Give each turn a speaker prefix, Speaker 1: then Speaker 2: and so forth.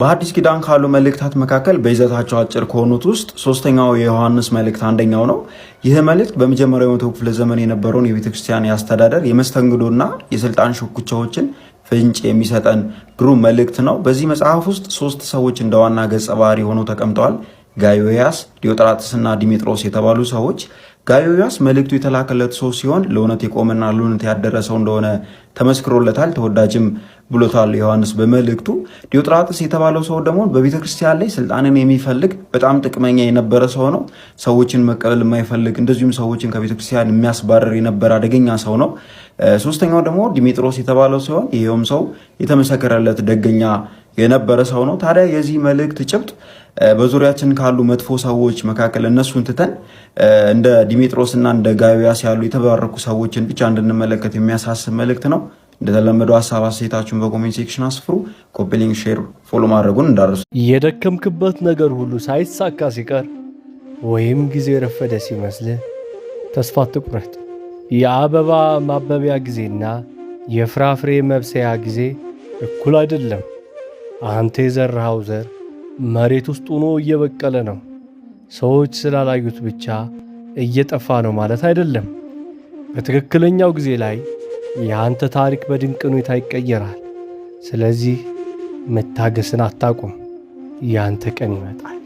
Speaker 1: በአዲስ ኪዳን ካሉ መልእክታት መካከል በይዘታቸው አጭር ከሆኑት ውስጥ ሶስተኛው የዮሐንስ መልእክት አንደኛው ነው። ይህ መልእክት በመጀመሪያው መቶ ክፍለ ዘመን የነበረውን የቤተክርስቲያን የአስተዳደር የመስተንግዶና የስልጣን ሽኩቻዎችን ፍንጭ የሚሰጠን ግሩም መልእክት ነው። በዚህ መጽሐፍ ውስጥ ሶስት ሰዎች እንደ ዋና ገጸ ባህሪ ሆነው ተቀምጠዋል። ጋዮያስ፣ ዲዮጥራጥስና ዲሜጥሮስ የተባሉ ሰዎች። ጋዮያስ መልእክቱ የተላከለት ሰው ሲሆን ለእውነት የቆመና ለእውነት ያደረ ሰው እንደሆነ ተመስክሮለታል፣ ተወዳጅም ብሎታል ዮሐንስ በመልእክቱ። ዲዮጥራጥስ የተባለው ሰው ደግሞ በቤተ ክርስቲያን ላይ ስልጣንን የሚፈልግ በጣም ጥቅመኛ የነበረ ሰው ነው። ሰዎችን መቀበል የማይፈልግ እንደዚሁም ሰዎችን ከቤተ ክርስቲያን የሚያስባረር የነበረ አደገኛ ሰው ነው። ሶስተኛው ደግሞ ዲሜጥሮስ የተባለው ሲሆን ይሄውም ሰው የተመሰከረለት ደገኛ የነበረ ሰው ነው። ታዲያ የዚህ መልእክት ጭብጥ በዙሪያችን ካሉ መጥፎ ሰዎች መካከል እነሱን ትተን እንደ ዲሜጥሮስና እንደ ጋዮያስ ያሉ የተባረኩ ሰዎችን ብቻ እንድንመለከት የሚያሳስብ መልእክት ነው። እንደተለመደው ሀሳብ አስተያየታችሁን በኮሜንት ሴክሽን አስፍሩ። ኮፒ ሊንክ፣ ሼር፣ ፎሎ ማድረጉን እንዳትረሱ።
Speaker 2: የደከምክበት ነገር ሁሉ ሳይሳካ ሲቀር ወይም ጊዜ ረፈደ ሲመስልህ ተስፋ አትቁረጥ። የአበባ ማበቢያ ጊዜና የፍራፍሬ መብሰያ ጊዜ እኩል አይደለም። አንተ የዘራኸው ዘር መሬት ውስጥ ሆኖ እየበቀለ ነው። ሰዎች ስላላዩት ብቻ እየጠፋ ነው ማለት አይደለም። በትክክለኛው ጊዜ ላይ የአንተ ታሪክ በድንቅ ሁኔታ ይቀየራል። ስለዚህ መታገስን አታቁም። ያንተ ቀን ይመጣል።